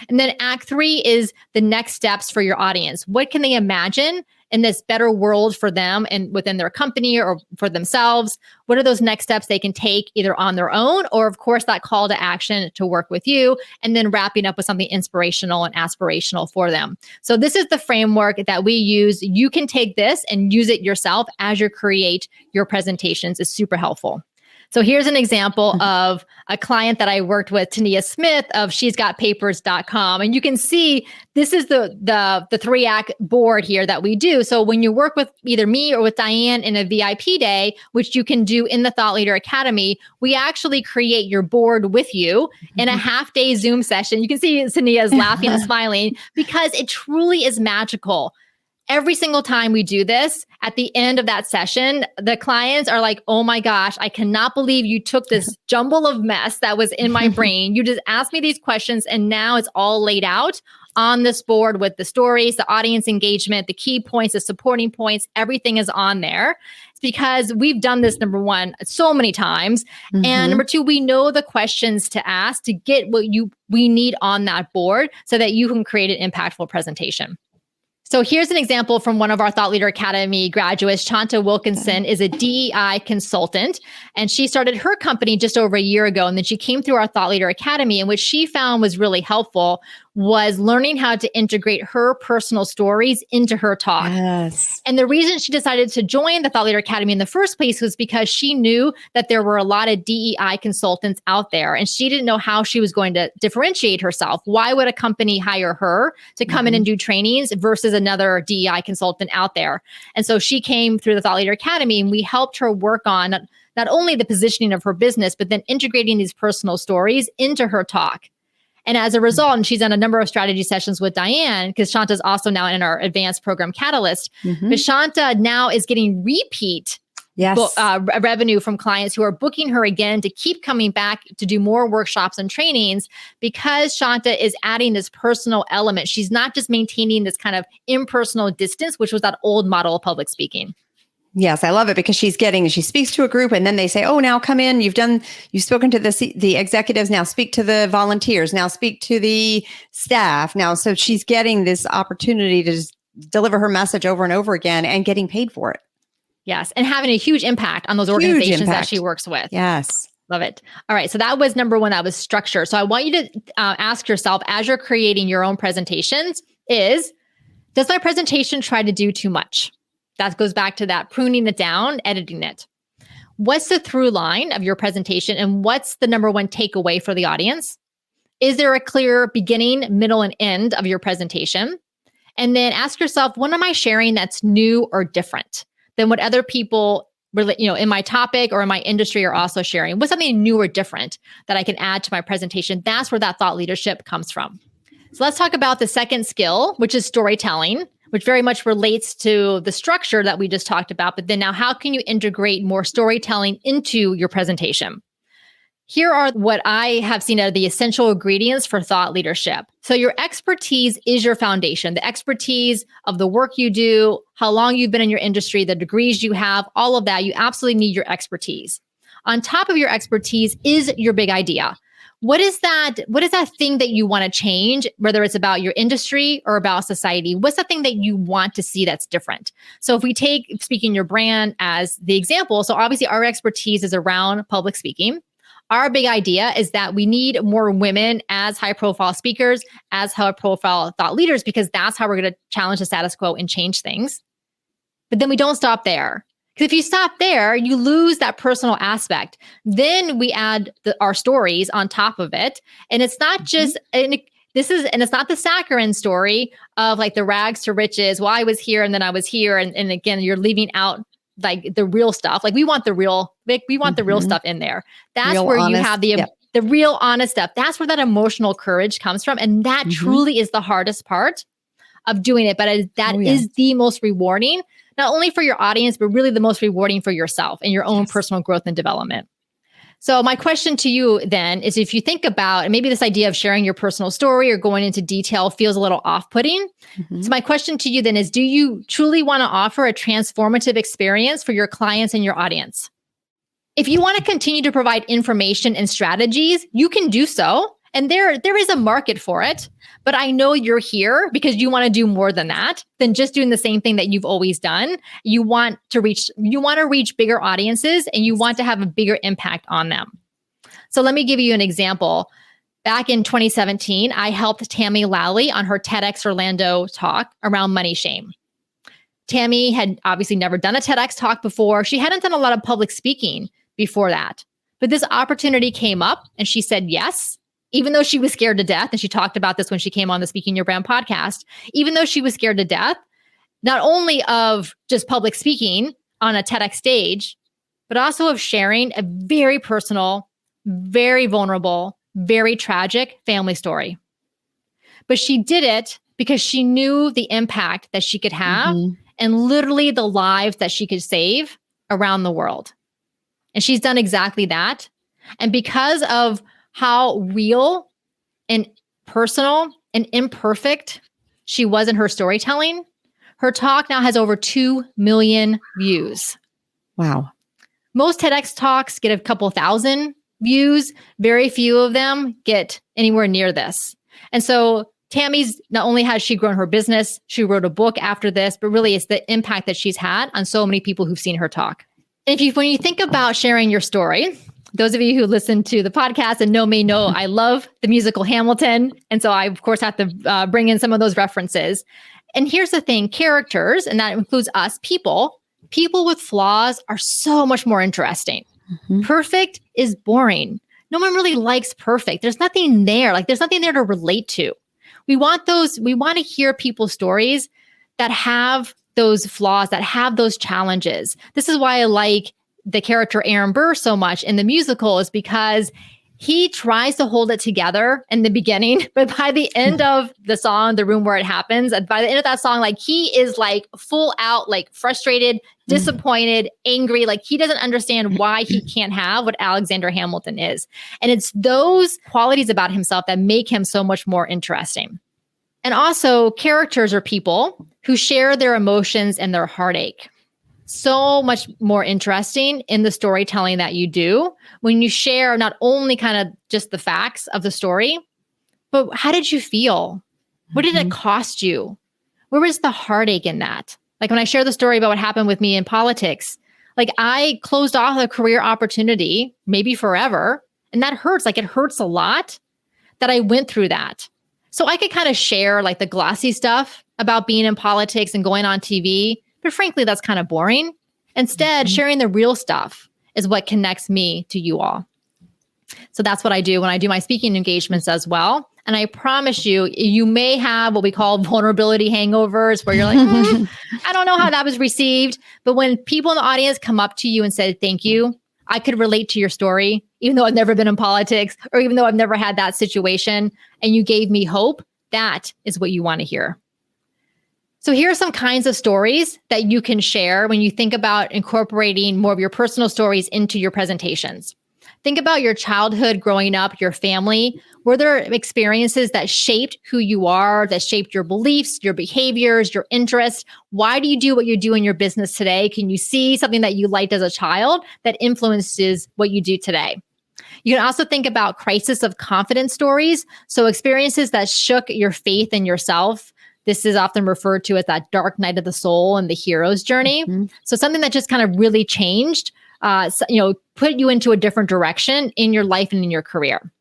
And then Act 3 is the next steps for your audience. What can they imagine in this better world for them and within their company or for themselves? What are those next steps they can take either on their own or, of course, that call to action to work with you, and then wrapping up with something inspirational and aspirational for them. So this is the framework that we use. You can take this and use it yourself as you create your presentations. It's super helpful. So here's an example of a client that I worked with, Tania Smith of she'sgotpapers.com. And you can see this is the 3-act board here that we do. So when you work with either me or with Diane in a VIP day, which you can do in the Thought Leader Academy, we actually create your board with you in a half-day Zoom session. You can see Tania is laughing and smiling because it truly is magical. Every single time we do this, at the end of that session, the clients are like, oh my gosh, I cannot believe you took this jumble of mess that was in my brain. You just asked me these questions and now it's all laid out on this board with the stories, the audience engagement, the key points, the supporting points, everything is on there. It's because we've done this, number 1, so many times. And number 2, we know the questions to ask to get what we need on that board so that you can create an impactful presentation. So here's an example from one of our Thought Leader Academy graduates. Chanta Wilkinson is a DEI consultant, and she started her company just over a year ago. And then she came through our Thought Leader Academy, and what she found was really helpful was learning how to integrate her personal stories into her talk. Yes. And the reason she decided to join the Thought Leader Academy in the first place was because she knew that there were a lot of DEI consultants out there, and she didn't know how she was going to differentiate herself. Why would a company hire her to come in and do trainings versus another DEI consultant out there? And so she came through the Thought Leader Academy, and we helped her work on not only the positioning of her business, but then integrating these personal stories into her talk. And as a result, and she's done a number of strategy sessions with Diane, because Shanta is also now in our advanced program Catalyst. But Shanta now is getting repeat revenue from clients who are booking her again to keep coming back to do more workshops and trainings because Shanta is adding this personal element. She's not just maintaining this kind of impersonal distance, which was that old model of public speaking. Yes, I love it because she speaks to a group and then they say, oh, now come in, you've spoken to the executives, now speak to the volunteers, now speak to the staff. Now, so she's getting this opportunity to just deliver her message over and over again and getting paid for it. Yes, and having a huge impact on those organizations that she works with. Yes. Love it. All right. So that was number 1, that was structure. So I want you to ask yourself as you're creating your own presentations does my presentation try to do too much? That goes back to that pruning it down, editing it. What's the through line of your presentation and what's the number 1 takeaway for the audience? Is there a clear beginning, middle, and end of your presentation? And then ask yourself, what am I sharing that's new or different than what other people in my topic or in my industry are also sharing? What's something new or different that I can add to my presentation? That's where that thought leadership comes from. So let's talk about the second skill, which is storytelling, which very much relates to the structure that we just talked about. But then now, how can you integrate more storytelling into your presentation? Here are what I have seen are the essential ingredients for thought leadership. So your expertise is your foundation, the expertise of the work you do, how long you've been in your industry, the degrees you have, all of that. You absolutely need your expertise. On top of your expertise is your big idea. What is that thing that you want to change, whether it's about your industry or about society? What's the thing that you want to see that's different? So if we take speaking your brand as the example, so obviously our expertise is around public speaking. our big idea is that we need more women as high profile speakers, as high profile thought leaders, because that's how we're going to challenge the status quo and change things. But then we don't stop there. Because if you stop there, you lose that personal aspect. Then we add our stories on top of it. And it's not just, and it's not the saccharine story of like the rags to riches. Well, I was here and then I was here. And again, you're leaving out like the real stuff. Like we want the real stuff in there. That's real, where honest, you have the real honest stuff. That's where that emotional courage comes from. And that truly is the hardest part of doing it. But that is the most rewarding, not only for your audience, but really the most rewarding for yourself and your own personal growth and development. So my question to you then is, if you think about, and maybe this idea of sharing your personal story or going into detail feels a little off-putting. So my question to you then is, do you truly want to offer a transformative experience for your clients and your audience? If you want to continue to provide information and strategies, you can do so. And there is a market for it. But I know you're here because you want to do more than that, than just doing the same thing that you've always done. You want to reach bigger audiences, and you want to have a bigger impact on them. So let me give you an example. Back in 2017, I helped Tammy Lally on her TEDx Orlando talk around money shame. Tammy had obviously never done a TEDx talk before. She hadn't done a lot of public speaking before that. But this opportunity came up and she said yes. Even though she was scared to death, and she talked about this when she came on the Speaking Your Brand podcast, even though she was scared to death, not only of just public speaking on a TEDx stage, but also of sharing a very personal, very vulnerable, very tragic family story. But she did it because she knew the impact that she could have and literally the lives that she could save around the world. And she's done exactly that. And because of how real and personal and imperfect she was in her storytelling, her talk now has over 2 million views. Wow. Most TEDx talks get a couple thousand views. Very few of them get anywhere near this. And so Tammy's, not only has she grown her business, she wrote a book after this, but really it's the impact that she's had on so many people who've seen her talk. And when you think about sharing your story, those of you who listen to the podcast and know me know I love the musical Hamilton. And so I, of course, have to bring in some of those references. And here's the thing, characters, and that includes us, people with flaws are so much more interesting. Perfect is boring. No one really likes perfect. There's nothing there. Like there's nothing there to relate to. We want to hear people's stories that have those flaws, that have those challenges. This is why I like the character Aaron Burr so much in the musical, is because he tries to hold it together in the beginning, but by the end of the song, The Room Where It Happens, by the end of that song, like he is like full out, like frustrated, disappointed, angry. Like he doesn't understand why he can't have what Alexander Hamilton is. And it's those qualities about himself that make him so much more interesting. And also characters are people who share their emotions and their heartache. So much more interesting in the storytelling that you do when you share not only kind of just the facts of the story, but how did you feel? What did it cost you? Where was the heartache in that? Like when I share the story about what happened with me in politics, like I closed off a career opportunity, maybe forever. And that hurts. Like it hurts a lot that I went through that. So I could kind of share like the glossy stuff about being in politics and going on TV. But frankly, that's kind of boring. Instead, sharing the real stuff is what connects me to you all. So that's what I do when I do my speaking engagements as well. And I promise you, you may have what we call vulnerability hangovers where you're like, I don't know how that was received. But when people in the audience come up to you and say, thank you, I could relate to your story, even though I've never been in politics or even though I've never had that situation, and you gave me hope, that is what you want to hear. So here are some kinds of stories that you can share when you think about incorporating more of your personal stories into your presentations. Think about your childhood growing up, your family. Were there experiences that shaped who you are, that shaped your beliefs, your behaviors, your interests? Why do you do what you do in your business today? Can you see something that you liked as a child that influences what you do today? You can also think about crisis of confidence stories. So experiences that shook your faith in yourself. This is often referred to as that dark night of the soul and the hero's journey. So something that just kind of really changed put you into a different direction in your life and in your career.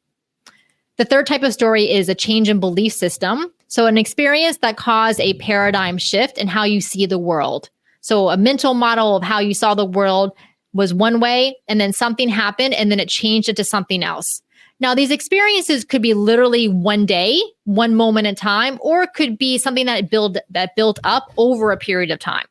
The third type of story is a change in belief system. So an experience that caused a paradigm shift in how you see the world. So a mental model of how you saw the world was one way, and then something happened, and then it changed it to something else. Now, these experiences could be literally one day, one moment in time, or it could be something that built up over a period of time.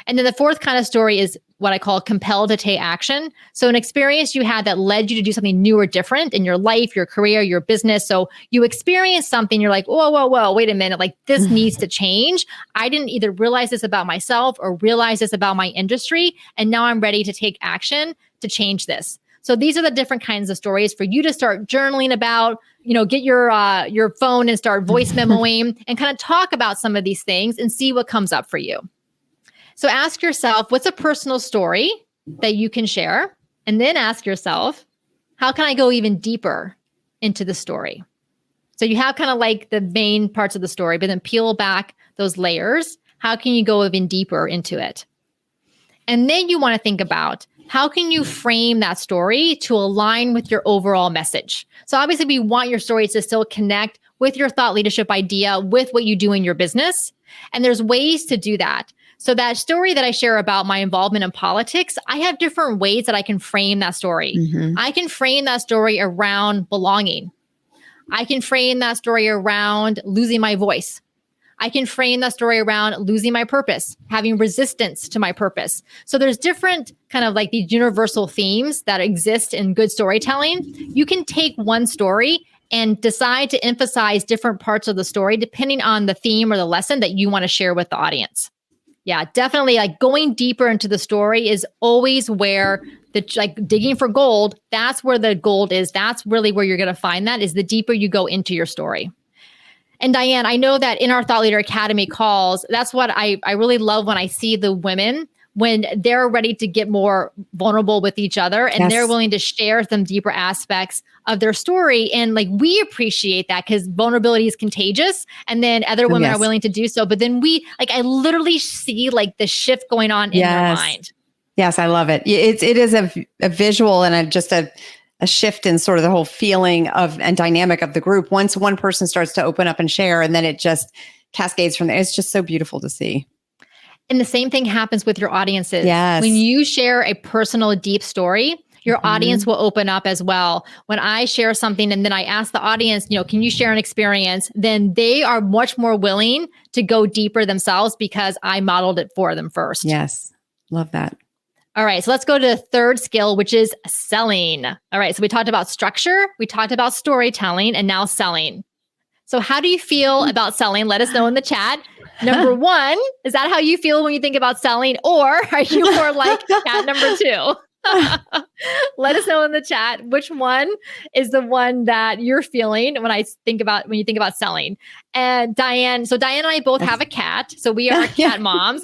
And then the fourth kind of story is what I call compelled to take action. So an experience you had that led you to do something new or different in your life, your career, your business. So you experienced something, you're like, whoa, wait a minute, like this needs to change. I didn't either realize this about myself or realize this about my industry. And now I'm ready to take action to change this. So these are the different kinds of stories for you to start journaling about, get your phone and start voice memoing and kind of talk about some of these things and see what comes up for you. So ask yourself, what's a personal story that you can share? And then ask yourself, how can I go even deeper into the story? So you have kind of like the main parts of the story, but then peel back those layers. How can you go even deeper into it? And then you want to think about, how can you frame that story to align with your overall message? So obviously we want your stories to still connect with your thought leadership idea, with what you do in your business. And there's ways to do that. So that story that I share about my involvement in politics, I have different ways that I can frame that story. I can frame that story around belonging. I can frame that story around losing my voice. I can frame that story around losing my purpose, having resistance to my purpose. So there's different kind of like these universal themes that exist in good storytelling. You can take one story and decide to emphasize different parts of the story depending on the theme or the lesson that you want to share with the audience. Yeah, definitely. Like going deeper into the story is always where digging for gold, that's where the gold is. That's really where you're going to find that, is the deeper you go into your story. And Diane, I know that in our Thought Leader Academy calls, that's what I really love when I see the women, when they're ready to get more vulnerable with each other and they're willing to share some deeper aspects of their story. And like, we appreciate that because vulnerability is contagious. And then other women are willing to do so. But then I literally see like the shift going on in their mind. Yes, I love it. It is a visual and just a shift in sort of the whole feeling of and dynamic of the group. Once one person starts to open up and share, and then it just cascades from there. It's just so beautiful to see. And the same thing happens with your audiences. Yes. When you share a personal, deep story, your audience will open up as well. When I share something and then I ask the audience, can you share an experience? Then they are much more willing to go deeper themselves because I modeled it for them first. Yes. Love that. All right. So let's go to the third skill, which is selling. All right. So we talked about structure, we talked about storytelling, and now selling. So how do you feel about selling? Let us know in the chat. Number one, is that how you feel when you think about selling? Or are you more like cat number two? Let us know in the chat which one is the one that you're feeling when you think about selling. And Diane and I both have a cat. So we are cat moms.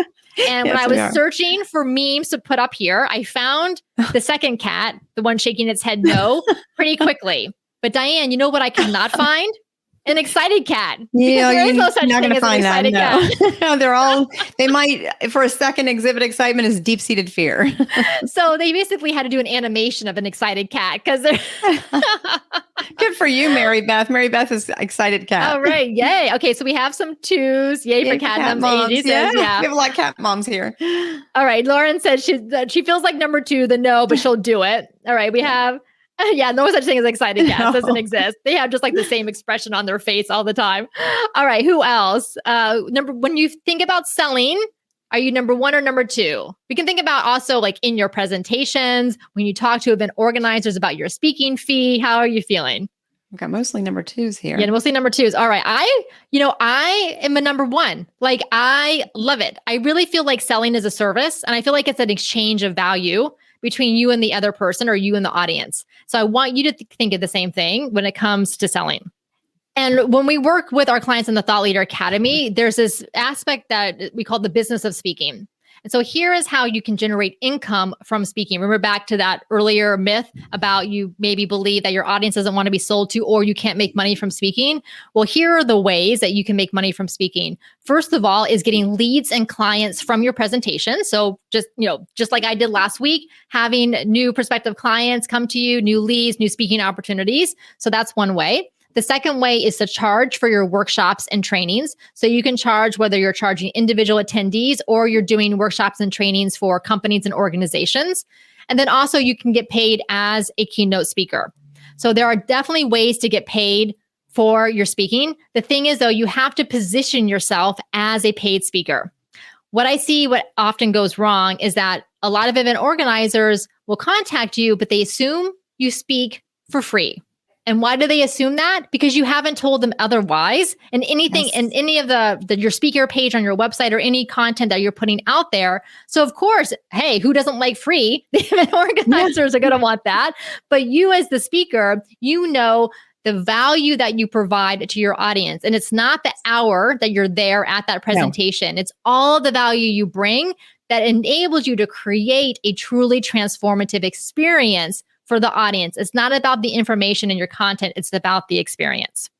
And when I was searching for memes to put up here, I found the second cat, the one shaking its head no, pretty quickly. But Diane, you know what I could not find? An excited cat. Yeah, there is no such thing as an excited cat. No, they might, for a second, exhibit excitement as deep-seated fear. So they basically had to do an animation of an excited cat because they're... Good for you, Mary Beth. Mary Beth is excited cat. All right. Yay. Okay. So we have some twos. Yay for cat moms. Angie says, We have a lot of cat moms here. All right. Lauren said she feels like number two, the no, but she'll do it. All right. We have... no such thing as excited cats. Doesn't exist. They have just like the same expression on their face all the time. All right. Who else? When you think about selling, are you number one or number two? We can think about also like in your presentations, when you talk to event organizers about your speaking fee. How are you feeling? I've got mostly number twos here. Yeah, mostly number twos. All right. I am a number one. Like, I love it. I really feel like selling is a service, and I feel like it's an exchange of value between you and the other person or you and the audience. So I want you to think of the same thing when it comes to selling. And when we work with our clients in the Thought Leader Academy, there's this aspect that we call the business of speaking. And so here is how you can generate income from speaking. Remember back to that earlier myth about you maybe believe that your audience doesn't want to be sold to or you can't make money from speaking. Well, here are the ways that you can make money from speaking. First of all is getting leads and clients from your presentation. So just like I did last week, having new prospective clients come to you, new leads, new speaking opportunities. So that's one way. The second way is to charge for your workshops and trainings. So you can charge whether you're charging individual attendees or you're doing workshops and trainings for companies and organizations. And then also you can get paid as a keynote speaker. So there are definitely ways to get paid for your speaking. The thing is, though, you have to position yourself as a paid speaker. What I see, what often goes wrong is that a lot of event organizers will contact you, but they assume you speak for free. And why do they assume that? Because you haven't told them otherwise. And anything in any of your speaker page on your website or any content that you're putting out there. So of course, hey, who doesn't like free? The event organizers are going to want that. But you as the speaker, you know the value that you provide to your audience. And it's not the hour that you're there at that presentation. No. It's all the value you bring that enables you to create a truly transformative experience for the audience. It's not about the information in your content. It's about the experience.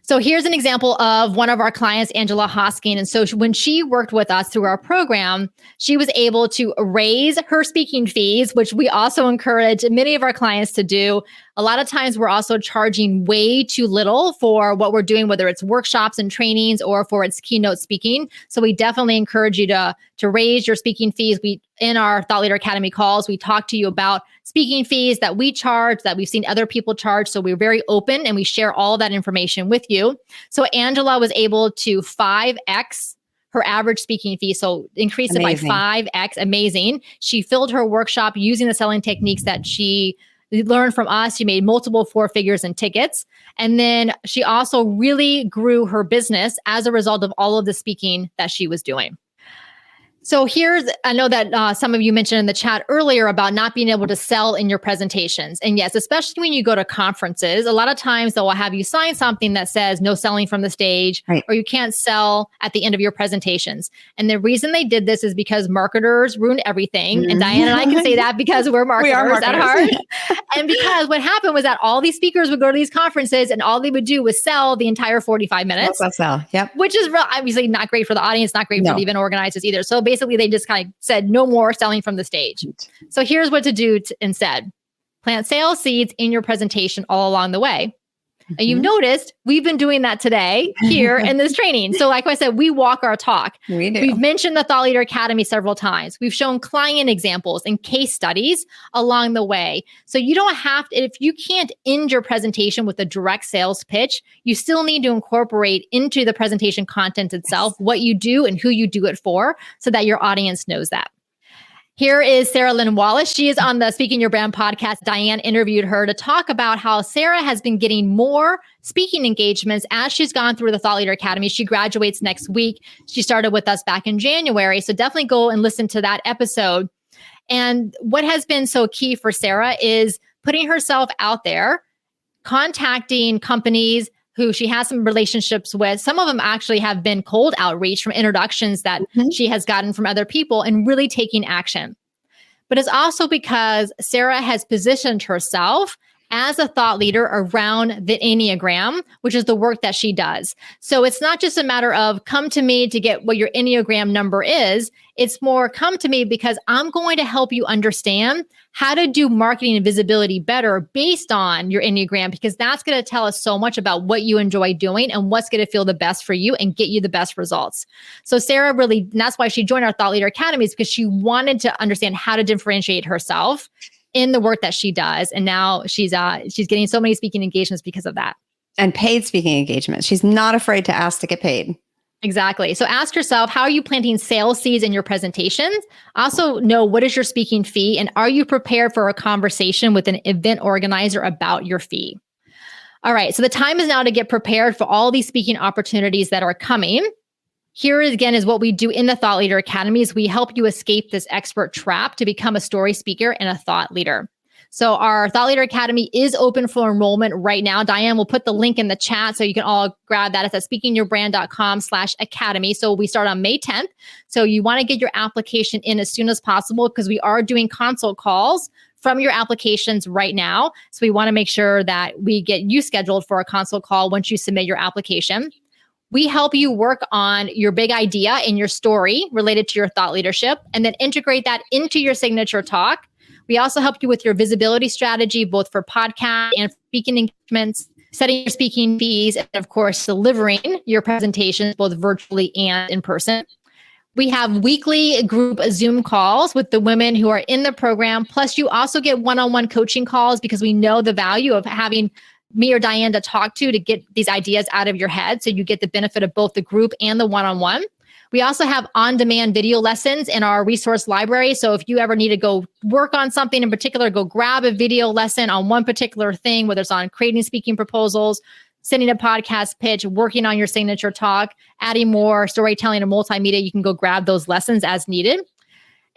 So here's an example of one of our clients, Angela Hosking. And so when she worked with us through our program, she was able to raise her speaking fees, which we also encourage many of our clients to do. A lot of times we're also charging way too little for what we're doing, whether it's workshops and trainings or for its keynote speaking. So we definitely encourage you to raise your speaking fees. In our Thought Leader Academy calls, we talk to you about speaking fees that we charge, that we've seen other people charge. So we're very open and we share all of that information with you. So Angela was able to 5x her average speaking fee. So increased Amazing. It by 5x. Amazing. She filled her workshop using the selling techniques that she learned from us. She made multiple 4 figures in tickets. And then she also really grew her business as a result of all of the speaking that she was doing. So I know that some of you mentioned in the chat earlier about not being able to sell in your presentations. And yes, especially when you go to conferences, a lot of times they will have you sign something that says no selling from the stage, right, or you can't sell at the end of your presentations. And the reason they did this is because marketers ruin everything. Mm-hmm. And Diane and I can say that because we're marketers at heart. And because what happened was that all these speakers would go to these conferences and all they would do was sell the entire 45 minutes. Yep. Which is obviously not great for the audience, not great for the event organizers either. So basically, they just kind of said no more selling from the stage. So here's what to do instead. Plant sales seeds in your presentation all along the way. Mm-hmm. And you've noticed we've been doing that today here in this training. So like I said, we walk our talk. We do. We've mentioned the Thought Leader Academy several times. We've shown client examples and case studies along the way. So you don't have to, if you can't end your presentation with a direct sales pitch, you still need to incorporate into the presentation content itself what you do and who you do it for so that your audience knows that. Here is Sarah Lynn Wallace. She is on the Speaking Your Brand podcast. Diane interviewed her to talk about how Sarah has been getting more speaking engagements as she's gone through the Thought Leader Academy. She graduates next week. She started with us back in January. So definitely go and listen to that episode. And what has been so key for Sarah is putting herself out there, contacting companies who she has some relationships with. Some of them actually have been cold outreach from introductions that she has gotten from other people and really taking action. But it's also because Sarah has positioned herself as a thought leader around the Enneagram, which is the work that she does. So it's not just a matter of come to me to get what your Enneagram number is. It's more come to me because I'm going to help you understand how to do marketing and visibility better based on your Enneagram, because that's going to tell us so much about what you enjoy doing and what's going to feel the best for you and get you the best results. So Sarah really, and that's why she joined our Thought Leader Academy, is because she wanted to understand how to differentiate herself in the work that she does. And now she's getting so many speaking engagements because of that. And paid speaking engagements. She's not afraid to ask to get paid. Exactly. So ask yourself, how are you planting sales seeds in your presentations? Also know, what is your speaking fee? And are you prepared for a conversation with an event organizer about your fee? All right. So the time is now to get prepared for all these speaking opportunities that are coming. Here again is what we do in the Thought Leader Academy is we help you escape this expert trap to become a story speaker and a thought leader. So our Thought Leader Academy is open for enrollment right now. Diane will put the link in the chat so you can all grab that. It's at speakingyourbrand.com/academy. So we start on May 10th. So you want to get your application in as soon as possible because we are doing consult calls from your applications right now. So we want to make sure that we get you scheduled for a consult call once you submit your application. We help you work on your big idea and your story related to your thought leadership and then integrate that into your signature talk. We also help you with your visibility strategy, both for podcast and speaking engagements, setting your speaking fees, and of course, delivering your presentations both virtually and in person. We have weekly group Zoom calls with the women who are in the program. Plus, you also get one-on-one coaching calls because we know the value of having me or Diane to talk to get these ideas out of your head. So you get the benefit of both the group and the one-on-one. We also have on-demand video lessons in our resource library. So if you ever need to go work on something in particular, go grab a video lesson on one particular thing, whether it's on creating speaking proposals, sending a podcast pitch, working on your signature talk, adding more storytelling and multimedia, you can go grab those lessons as needed.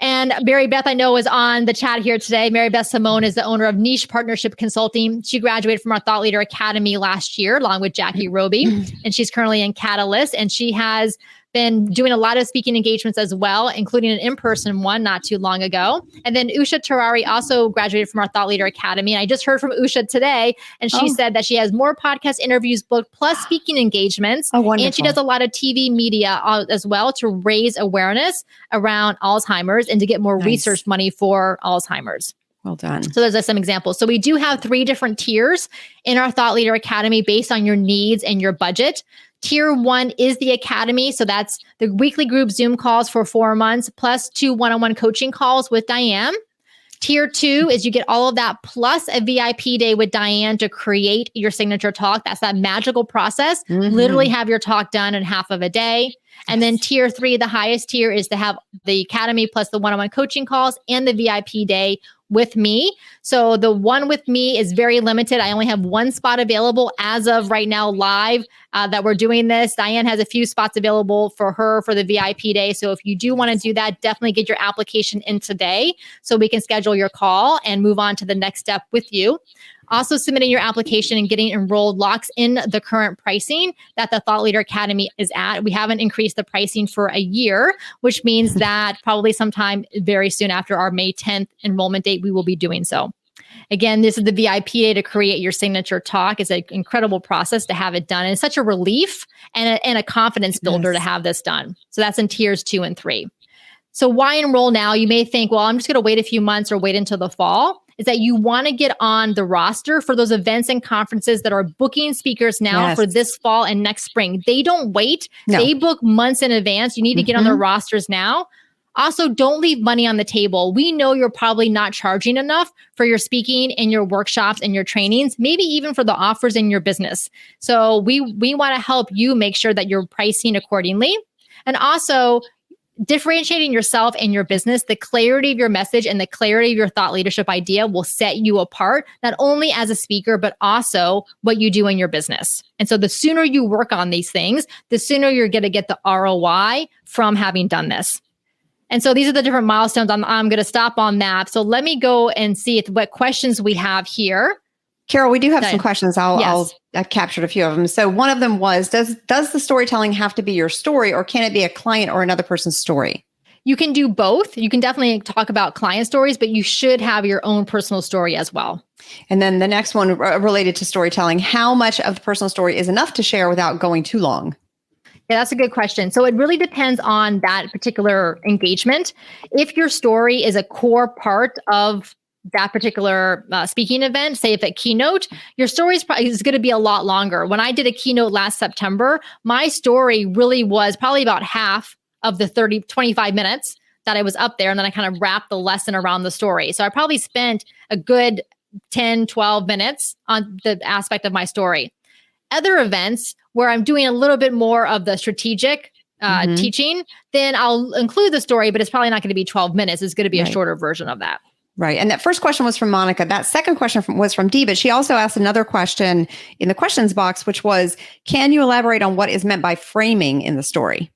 And Mary Beth, I know, is on the chat here today. Mary Beth Simone is the owner of Niche Partnership Consulting. She graduated from our Thought Leader Academy last year, along with Jackie Roby, and she's currently in Catalyst. And she has been doing a lot of speaking engagements as well, including an in-person one not too long ago. And then Usha Tarari also graduated from our Thought Leader Academy. And I just heard from Usha today, and she said that she has more podcast interviews booked plus speaking engagements. Oh, wonderful. And she does a lot of TV media as well to raise awareness around Alzheimer's and to get more research money for Alzheimer's. Well done. So those are some examples. So we do have 3 different tiers in our Thought Leader Academy based on your needs and your budget. Tier 1 is the Academy. So that's the weekly group Zoom calls for 4 months, plus 2 one-on-one coaching calls with Diane. Tier 2 is you get all of that plus a VIP day with Diane to create your signature talk. That's that magical process. Literally have your talk done in half of a day. And then tier 3, the highest tier, is to have the Academy plus the one-on-one coaching calls and the VIP day with me. So the one with me is very limited. I only have 1 spot available as of right now live that we're doing this. Diane has a few spots available for her for the VIP day. So if you do want to do that, definitely get your application in today so we can schedule your call and move on to the next step with you. Also, submitting your application and getting enrolled locks in the current pricing that the Thought Leader Academy is at. We haven't increased the pricing for a year, which means that probably sometime very soon after our May 10th enrollment date, we will be doing so. Again, this is the VIP day to create your signature talk. It's an incredible process to have it done. And it's such a relief and a confidence builder to have this done. So that's in tiers 2 and 3. So why enroll now? You may think, well, I'm just going to wait a few months or wait until the fall. Is that you want to get on the roster for those events and conferences that are booking speakers now for this fall and next spring. They don't wait. No. They book months in advance. You need to get on their rosters now. Also, don't leave money on the table. We know you're probably not charging enough for your speaking and your workshops and your trainings, maybe even for the offers in your business. So we want to help you make sure that you're pricing accordingly. And also, differentiating yourself and your business, the clarity of your message and the clarity of your thought leadership idea will set you apart, not only as a speaker, but also what you do in your business. And so the sooner you work on these things, the sooner you're going to get the ROI from having done this. And so these are the different milestones. I'm going to stop on that. So let me go and see what questions we have here. Carol, we do have some questions. I've captured a few of them. So one of them was, does the storytelling have to be your story, or can it be a client or another person's story? You can do both. You can definitely talk about client stories, but you should have your own personal story as well. And then the next one related to storytelling, how much of the personal story is enough to share without going too long? Yeah, that's a good question. So it really depends on that particular engagement. If your story is a core part of that particular speaking event, say if a keynote, your story is going to be a lot longer. When I did a keynote last September, my story really was probably about half of the 25 minutes that I was up there. And then I kind of wrapped the lesson around the story. So I probably spent a good 10, 12 minutes on the aspect of my story. Other events where I'm doing a little bit more of the strategic teaching, then I'll include the story, but it's probably not going to be 12 minutes. It's going to be a shorter version of that. Right. And that first question was from Monica. That second question was from Dee, but she also asked another question in the questions box, which was, can you elaborate on what is meant by framing in the story?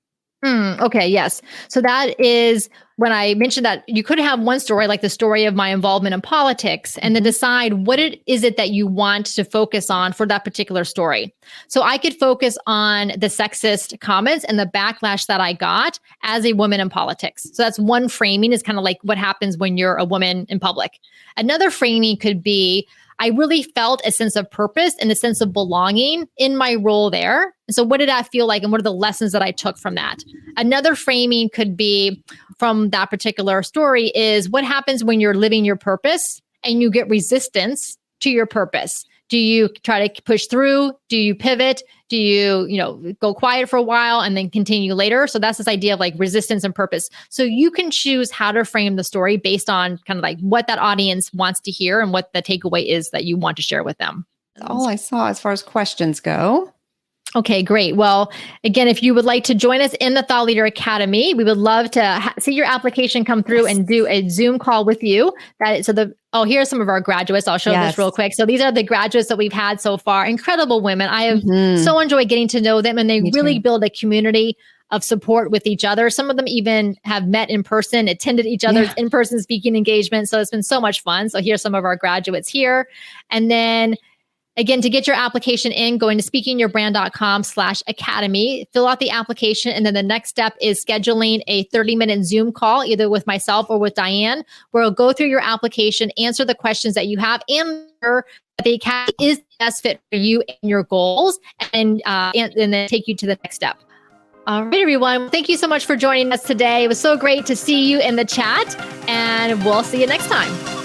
Okay, yes. So that is when I mentioned that you could have one story, like the story of my involvement in politics, and then decide what it is that you want to focus on for that particular story. So I could focus on the sexist comments and the backlash that I got as a woman in politics. So that's one framing, is kind of like what happens when you're a woman in public. Another framing could be, I really felt a sense of purpose and a sense of belonging in my role there. And so what did that feel like? And what are the lessons that I took from that? Another framing could be from that particular story is, what happens when you're living your purpose and you get resistance to your purpose? Do you try to push through? Do you pivot? Do you, go quiet for a while and then continue later? So that's this idea of like resistance and purpose. So you can choose how to frame the story based on kind of like what that audience wants to hear and what the takeaway is that you want to share with them. That's all I saw as far as questions go. Okay, great. Well, again, if you would like to join us in the Thought Leader Academy, we would love to see your application come through and do a Zoom call with you. Here are some of our graduates. I'll show this real quick. So these are the graduates that we've had so far. Incredible women. I have so enjoyed getting to know them, and they really build a community of support with each other. Some of them even have met in person, attended each other's in-person speaking engagements. So it's been so much fun. So here's some of our graduates here. And then again, to get your application in, go into speakingyourbrand.com/academy, fill out the application. And then the next step is scheduling a 30-minute Zoom call, either with myself or with Diane, where we'll go through your application, answer the questions that you have, and the academy is the best fit for you and your goals, and then take you to the next step. All right, everyone. Thank you so much for joining us today. It was so great to see you in the chat, and we'll see you next time.